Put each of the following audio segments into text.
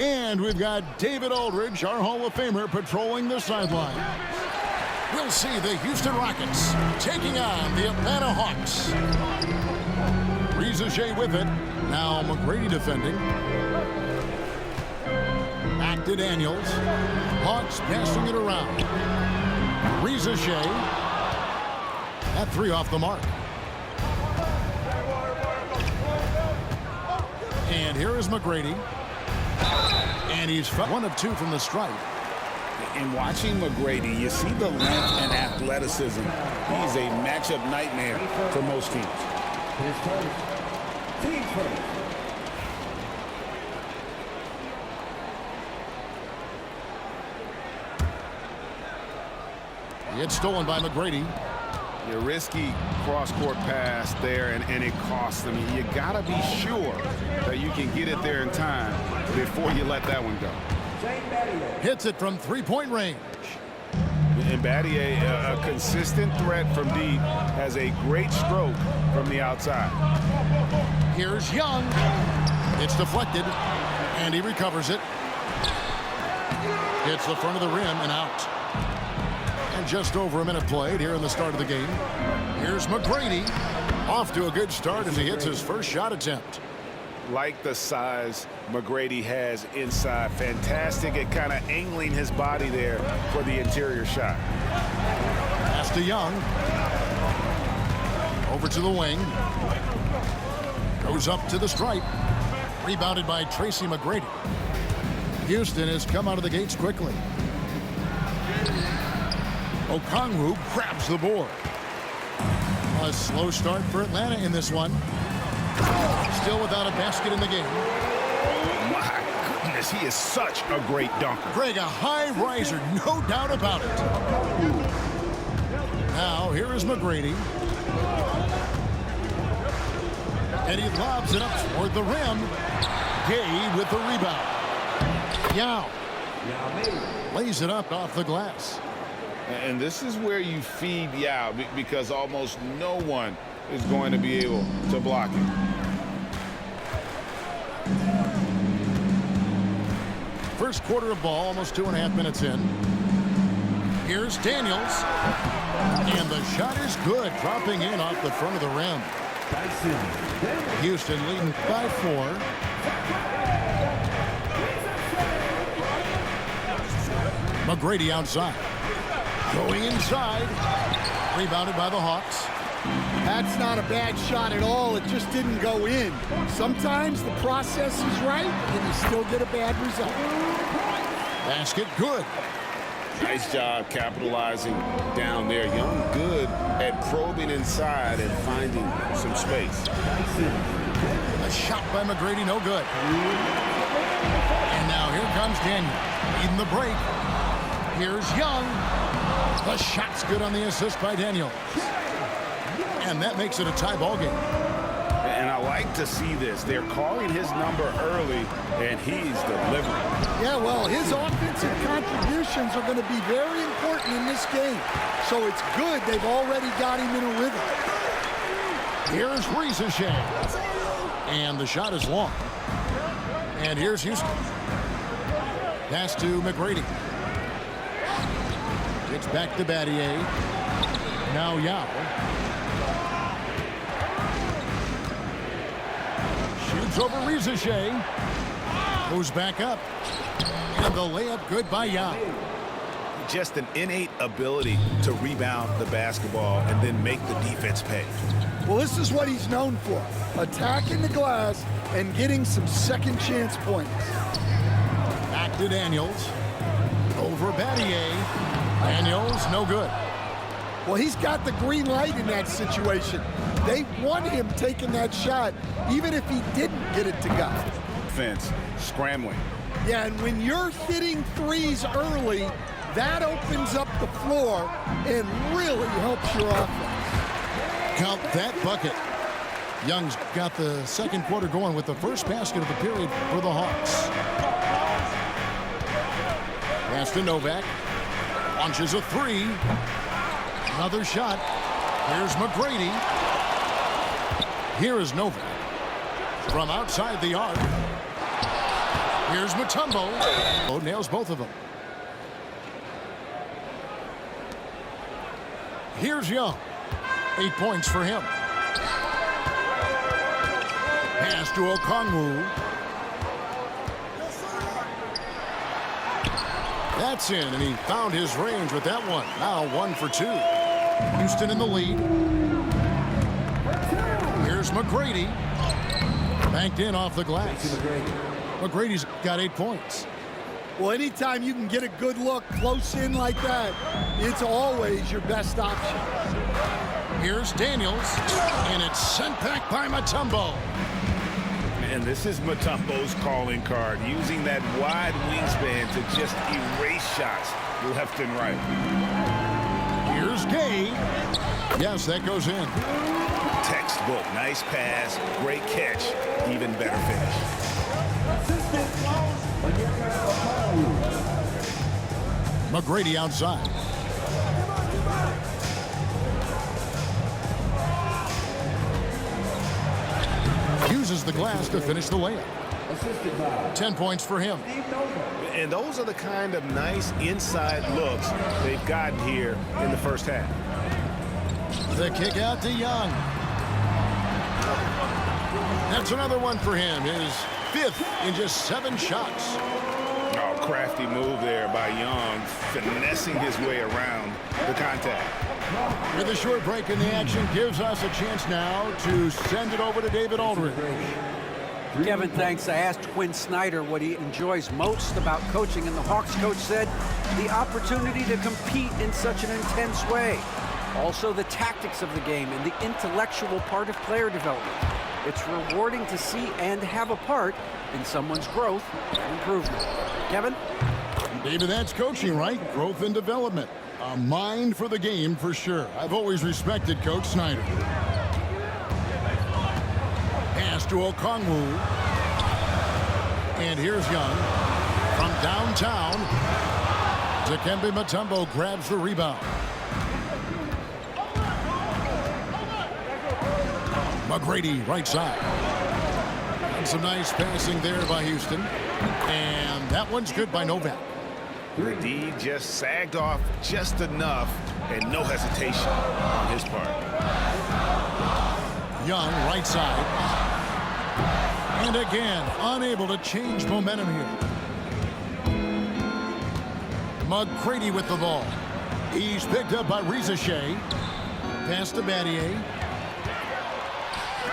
And we've got David Aldridge, our Hall of Famer, patrolling the sideline. We'll see the Houston Rockets taking on the Atlanta Hawks. Rizachet with it. Now McGrady defending. Back to Daniels. Hawks passing it around. Rizachet. That three off the mark. And here is McGrady. And he's 1 of 2 from the stripe. In watching McGrady, you see the length and athleticism. He's a matchup nightmare for most teams. Team first. It's stolen by McGrady. Your risky cross-court pass there, and it costs them. You got to be sure that you can get it there in time before you let that one go. Hits it from three-point range. And Battier, a consistent threat from deep, has a great stroke from the outside. Here's Young. It's deflected, and he recovers it. Hits the front of the rim and out. And just over a minute played here in the start of the game. Here's McGrady. Off to a good start as he hits his first shot attempt. Like the size McGrady has inside. Fantastic at kind of angling his body there for the interior shot. Pass to Young. Over to the wing. Goes up to the stripe. Rebounded by Tracy McGrady. Houston has come out of the gates quickly. Okongwu grabs the board. A slow start for Atlanta in this one. Still without a basket in the game. My goodness, he is such a great dunker. Greg, a high riser, no doubt about it. Now, here is McGrady. And he lobs it up toward the rim. Gay with the rebound. Yao lays it up off the glass. And this is where you feed Yao, because almost no one is going to be able to block him. First quarter of ball, almost 2.5 minutes in. Here's Daniels. And the shot is good, dropping in off the front of the rim. Houston leading by 4. McGrady outside. Going inside. Rebounded by the Hawks. That's not a bad shot at all. It just didn't go in. Sometimes the process is right, and you still get a bad result. Basket good. Nice job capitalizing down there. Young good at probing inside and finding some space. A shot by McGrady, no good. And now here comes Daniel. Leading the break. Here's Young. The shot's good on the assist by Daniel. And that makes it a tie ball game. And I like to see this. They're calling his number early, and he's delivering. Yeah, well, his offensive contributions are going to be very important in this game. So it's good they've already got him in a rhythm. Here's Rizachet. And the shot is long. And here's Houston. Pass to McGrady. Gets back to Battier. Now Yao. Shoots over Rizachet. Goes back up. And the layup good by Yao. Just an innate ability to rebound the basketball and then make the defense pay. Well, this is what he's known for. Attacking the glass and getting some second chance points. Back to Daniels. Over Battier. Daniels, no good. Well, he's got the green light in that situation. They want him taking that shot, even if he didn't get it to go. Defense scrambling. Yeah, and when you're hitting threes early, that opens up the floor and really helps your offense. Count that bucket. Young's got the second quarter going with the first basket of the period for the Hawks. Pass to Novak. Launches a three. Another shot. Here's McGrady. Here is Novak. From outside the arc. Here's Mutombo. Oh, nails both of them. Here's Young. 8 points for him. Pass to Okongwu. That's in, and he found his range with that one. Now 1 for 2. Houston in the lead. Here's McGrady. Banked in off the glass. McGrady's got 8 points. Well, anytime you can get a good look close in like that, it's always your best option. Here's Daniels, and it's sent back by Mutombo. And this is Mutombo's calling card, using that wide wingspan to just erase shots left and right. Here's Gay. Yes, that goes in. Textbook, nice pass, great catch, even better finish. McGrady outside. Uses the glass to finish the layup. 10 points for him. And those are the kind of nice inside looks they've gotten here in the first half. The kick out to Young. That's another one for him. His 5th in just 7 shots. Oh, crafty move there by Young, finessing his way around the contact. With a short break in the action, gives us a chance now to send it over to David Aldridge. Kevin, thanks. I asked Quinn Snyder what he enjoys most about coaching, and the Hawks coach said the opportunity to compete in such an intense way. Also, the tactics of the game and the intellectual part of player development. It's rewarding to see and have a part in someone's growth and improvement. Kevin? David, that's coaching, right? Growth and development. A mind for the game for sure. I've always respected Coach Snyder. Pass to Okongwu. And here's Young. From downtown, Dikembe Mutombo grabs the rebound. McGrady, right side. And some nice passing there by Houston. And that one's good by Novak. The D just sagged off just enough, and no hesitation on his part. Young, right side. And again, unable to change momentum here. McGrady with the ball. He's picked up by Rizashay. Pass to Battier.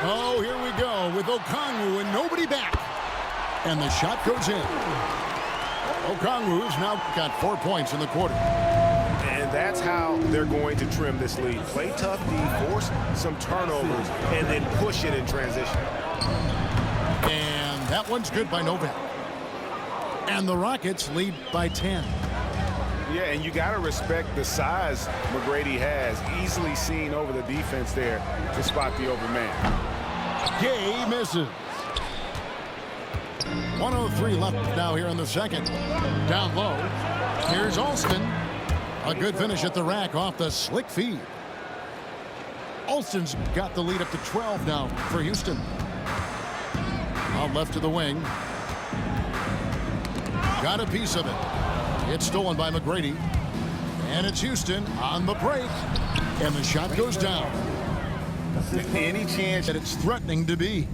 Oh, here we go with Okongwu and nobody back. And the shot goes in. Okongwu's now got 4 points in the quarter. And that's how they're going to trim this lead. Play tough D, force some turnovers, and then push it in transition. And that one's good by Novak. And the Rockets lead by 10. Yeah, and you got to respect the size McGrady has. Easily seen over the defense there to spot the open man. Gay misses. 1:03 left now here in the second. Down low. Here's Alston. A good finish at the rack off the slick feed. Alston's got the lead up to 12 now for Houston. Out left to the wing. Got a piece of it. It's stolen by McGrady. And it's Houston on the break. And the shot goes down. Any chance that it's threatening to be.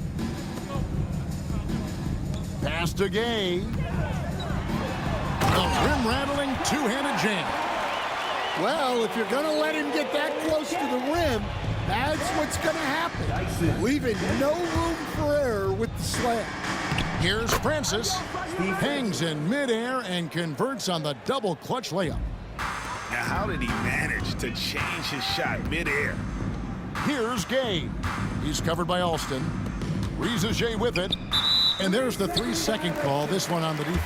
Pass to Gay. The rim-rattling two-handed jam. Well, if you're going to let him get that close to the rim, that's what's going to happen. Leaving no room for error with the slam. Here's Francis. He hangs in midair and converts on the double clutch layup. Now, how did he manage to change his shot midair? Here's Gay. He's covered by Alston. Rizashay with it. And there's the 3-second call, this one on the defense.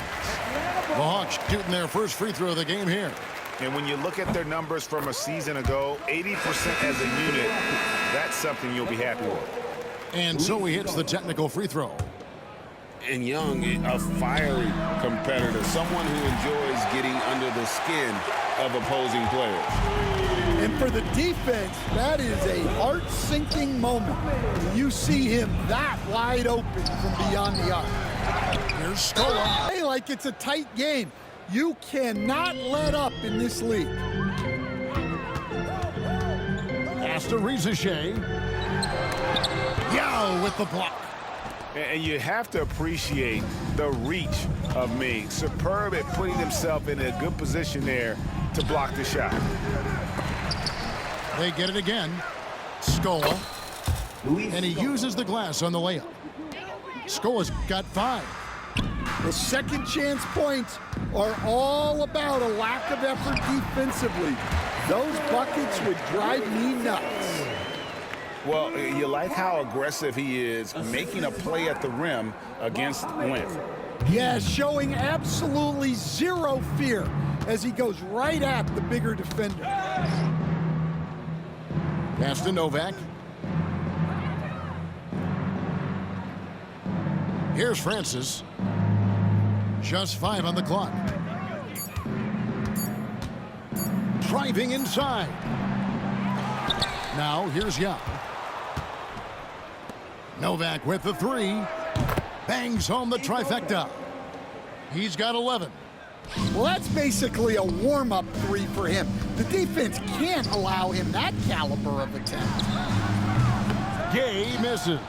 The Hawks shooting their first free throw of the game here. And when you look at their numbers from a season ago, 80% as a unit, that's something you'll be happy with. And so he hits the technical free throw. And Young, a fiery competitor, someone who enjoys getting under the skin of opposing players. And for the defense, that is a heart-sinking moment. You see him that wide open from beyond the arc. Here's Scola. Hey, like it's a tight game. You cannot let up in this league. Pass to Rizachet. Yao with the block. And you have to appreciate the reach of Ming. Superb at putting himself in a good position there to block the shot. They get it again. Scola. And he uses the glass on the layup. Scola's got 5. The second chance points are all about a lack of effort defensively. Those buckets would drive me nuts. Well, you like how aggressive he is making a play at the rim against length. Yeah, showing absolutely zero fear as he goes right at the bigger defender. Pass to Novak. Here's Francis. Just 5 on the clock. Driving inside. Now here's Yao. Novak with the 3. Bangs home the trifecta. He's got 11. Well, that's basically a warm-up 3 for him. The defense can't allow him that caliber of attempt. Gay misses.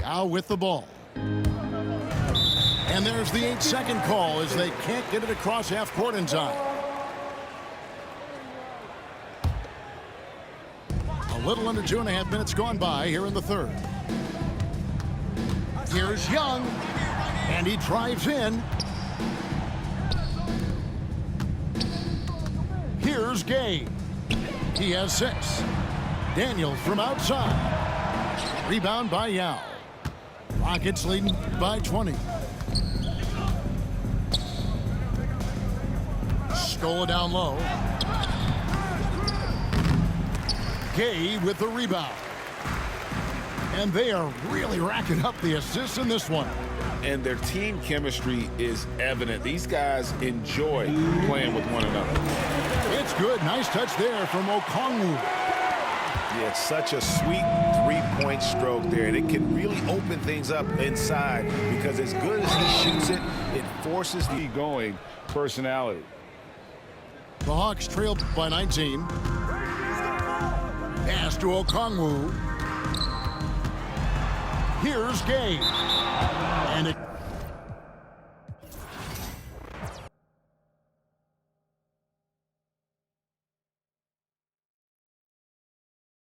Yao with the ball. And there's the 8-second call as they can't get it across half court in time. A little under 2.5 minutes gone by here in the third. Here's Young, and he drives in. Here's Gay. He has 6. Daniels from outside. Rebound by Yao. Rockets leading by 20. Scola down low. Gay with the rebound. And they are really racking up the assists in this one. And their team chemistry is evident. These guys enjoy playing with one another. It's good. Nice touch there from Okongwu. Yeah, it's such a sweet three-point stroke there, and it can really open things up inside because as good as he shoots it, it forces the going personality. The Hawks trail by 19. Pass to Okongwu. Here's Gay. And it